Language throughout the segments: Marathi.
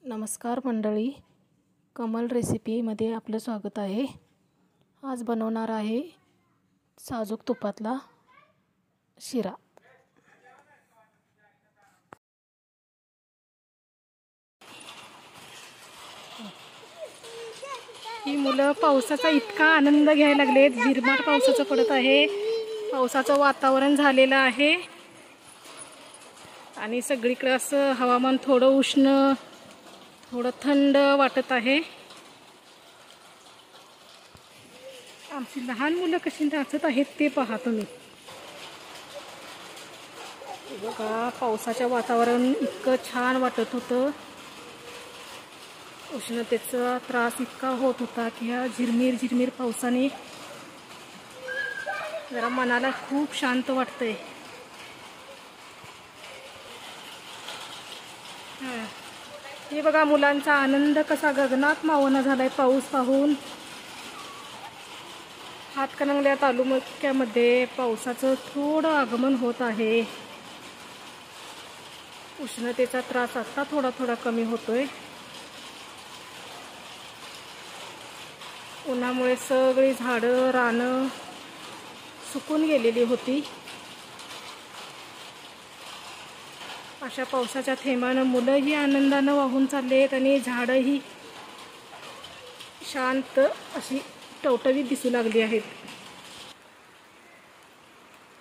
नमस्कार मंडळी, कमल रेसिपीमध्ये आपलं स्वागत आहे। आज बनवणार आहे साजूक तुपातला शिरा। ही मुलं पावसाचा इतका आनंद घ्यायला लागलेत। झिरमाट पावसाचं पडत आहे, पावसाचं वातावरण झालेलं आहे आणि सगळीकडे असं हवामान थोडं उष्ण थोडं थंड वाटत आहे। आमची लहान मुलं कशी नाचत आहेत ते पहा तुम्ही। बघा, पावसाचं वातावरण इतकं छान वाटत होतं, उष्णतेचा त्रास इतका होत होता की ह्या झिरमीर झिरमीर पावसाने जरा मनाला खूप शांत वाटतंय। हे बघा, मुलांचा आनंद कसा गगनात मावना झालाय पाऊस पाहून। हातकणंगले तालुक्यामध्ये पावसाचं थोडं आगमन होत आहे। उष्णतेचा त्रास आता थोडा थोडा कमी होतोय। उन्हामुळे सगळी झाडं रानं सुकून गेलेली होती। अशा पावसाच्या थेंबानं मुलंही आनंदानं वाहून चाललेत आणि झाडंही शांत अशी टवटवीत दिसू लागली आहेत।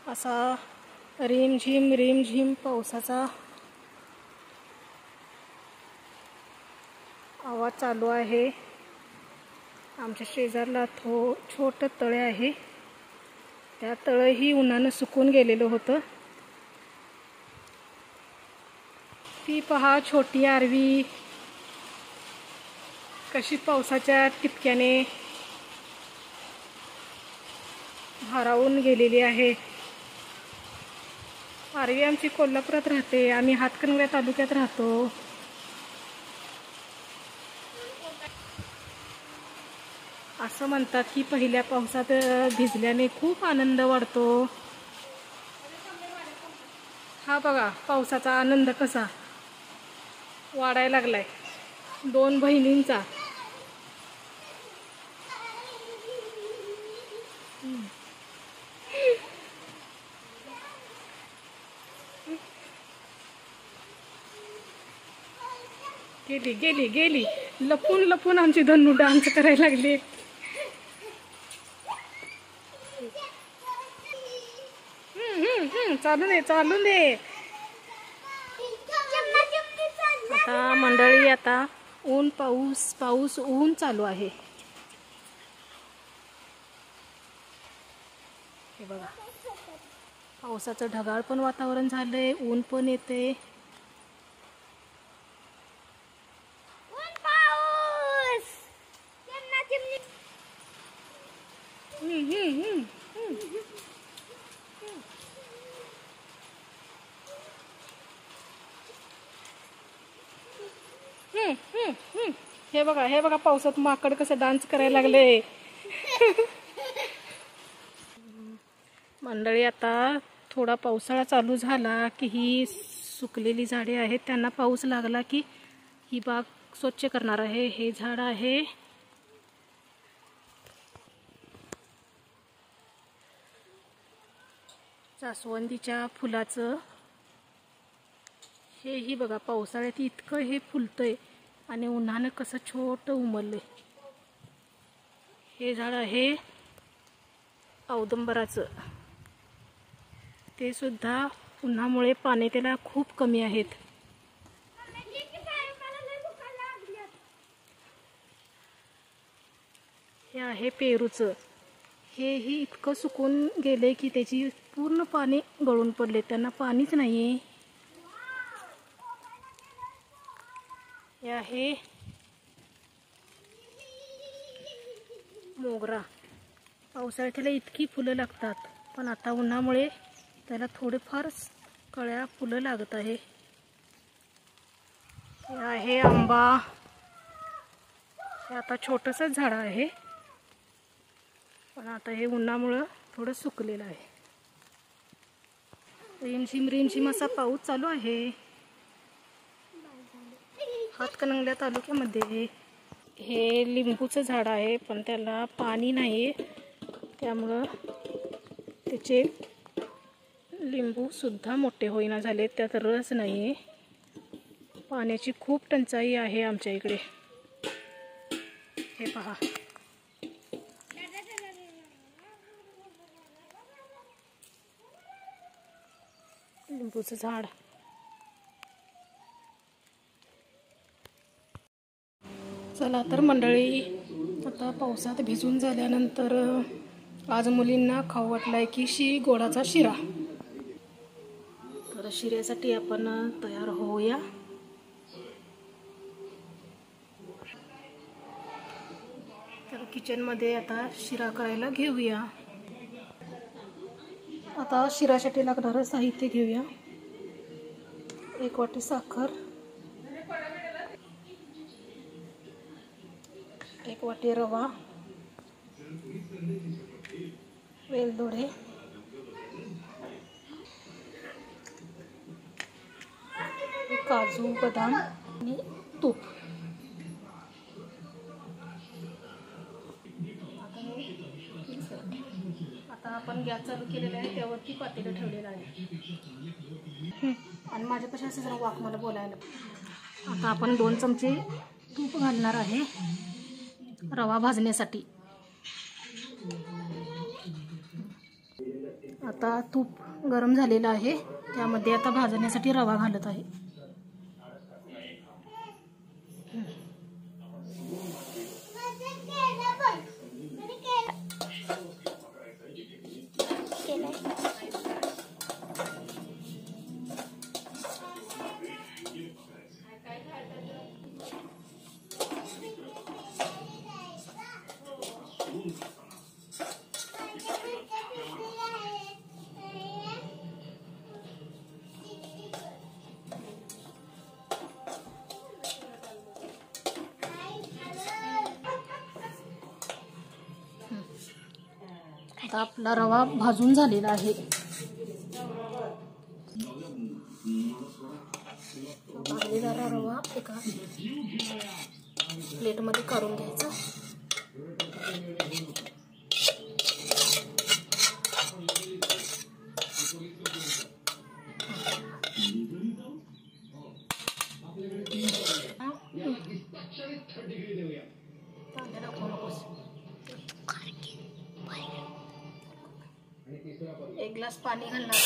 असा रिमझिम रिमझिम पावसाचा आवाज चालू आहे। आमच्या शेजारला छोटं तळे आहे, त्या तळही उन्हानं सुकून गेलेलं होतं। ती पहा, छोटी आरवी कशी पावसाच्या टिपक्याने भारावून गेलेली आहे। आरवी आमची कोल्हापुरात राहते, आम्ही हातकणंगले तालुक्यात राहतो। असं म्हणतात की पहिल्या पावसात भिजल्याने खूप आनंद वाढतो। हा बघा, पावसाचा आनंद कसा वाढायला लागलाय दोन बहिणींचा। गेली गेली गेली, लपून लपून आमची धन्नू डान्स करायला लागली। चालू दे चालू दे। आता मंडळी, आता ऊन पाऊस पाऊस ऊन चालू आहे। हे बघा, पावसाचं ढगाळ पण वातावरण झालंय, ऊन पण येते। हे बघा हे बघा, पावसात माकड कसं डान्स करायला लागले। मंडळी, आता थोडा पावसाळा चालू झाला की ही सुकलेली झाडे आहेत त्यांना पाऊस लागला की ही बाग स्वच्छ करणार आहे। हे झाड आहे जास्वंदीच्या फुलाचं। हे ही बघा, पावसाळ्यात इतकं हे फुलतंय आणि उन्हानं कसं छोटं उमललंय। हे झाड आहे औदुंबराचं, ते सुद्धा उन्हामुळे पाणी त्याला खूप कमी आहेत। हे आहे पेरूचं, हेही इतकं सुकून गेले की त्याची पूर्ण पाणी गळून पडले, त्यांना पाणीच नाहीये। हे आहे मोगरा, पावसाळ्यात त्याला इतकी फुलं लागतात पण आता उन्हामुळे त्याला थोडेफार कळ्या फुलं लागत आहे। हे आहे आंबा, हे आता छोटंसंच झाड आहे पण आता हे उन्हामुळे थोडं सुकलेलं आहे। रिमझिम रिमझिम असा पाऊस चालू आहे। हातकणंगले तालुक्यामध्ये हे लिंबूचं झाड आहे, पण त्याला पाणी नाही, त्यामुळं त्याचे लिंबू सुद्धा मोठे होईना झाले, त्यात रस नाही. पाण्याची खूप टंचाई आहे आमच्या इकडे. हे पहा, लिंबूचं झाड. चला तर मंडळी, आता पावसात भिजून झाल्यानंतर आज मुलींना खाऊ वाटलाय की गोडाचा शिरा. तर शिऱ्यासाठी आपण तयार होऊया. तर किचनमध्ये आता शिरा करायला घेऊया. आता शिऱ्यासाठी लागणारं साहित्य घेऊया. 1 वाटी साखर, 1 वाटी रवा, वेलदोडे, काजू, बदाम आणि तूप. आता आपण गॅस चालू केलेला आहे, त्यावरती पातेलं ठेवलेलं आहे आणि माझ्यापाशी असं जरा वाक मला बोलायला. आता आपण 2 चमचे तूप घालणार आहे रवा भाजण्यासाठी. आता तूप गरम झालेलं आहे, त्यामध्ये आता भाजण्यासाठी रवा घालत आहे. आता आपला रवा भाजून झालेला आहे. भाजलेला रवा एका प्लेटमध्ये काढून घ्यायचा. एक ग्लास पाणी घालणार आहे.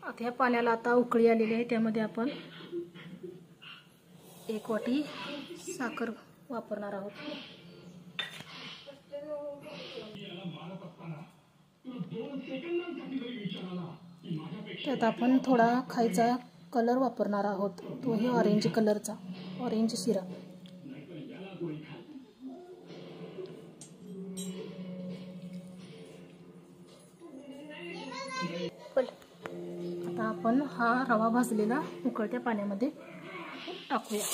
आता या पाण्याला आता उकळी आलेली आहे, त्यामध्ये आपण 1 वाटी साखर वापरणार आहोत. त्यात आपण थोडा खायचा कलर वापरणार आहोत, तोही ऑरेंज कलरचा, ऑरेंज शिरा. आता आपण हा रवा भाजलेला उकळत्या पाण्यामध्ये टाकूया.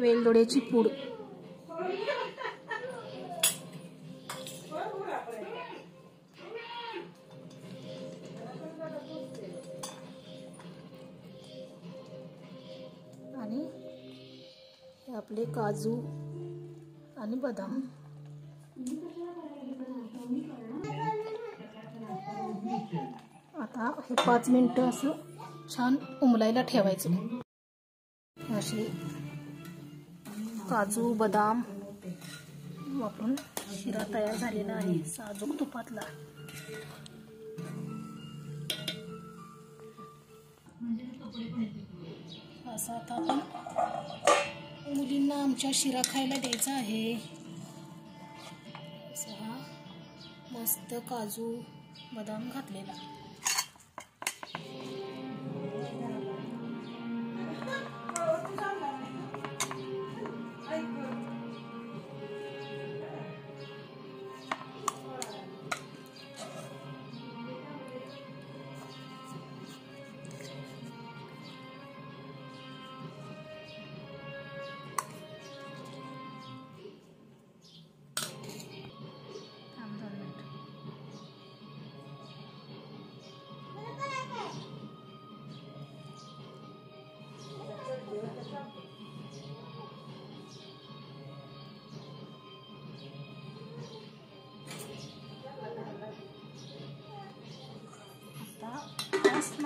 वेलदोड्याची पूड, आणि आपले काजू आणि बदाम. आता हे 5 मिनिटं असं छान उमलायला ठेवायचं. असे काजू बदाम वापरून शिरा तयार झालेला आहे साजूक तुपातला. असा आता आपण मुलींना आमच्या शिरा खायला द्यायचा आहे. असा मस्त काजू बदाम घातलेला.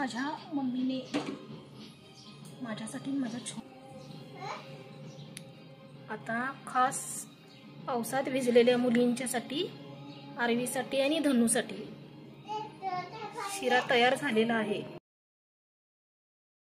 माझ्या मम्मीने माझ्यासाठी माझ्या आता खास पावसात भिजलेल्या मुलींच्यासाठी, आरवीसाठी आणि धनूसाठी शिरा तयार झालेला आहे।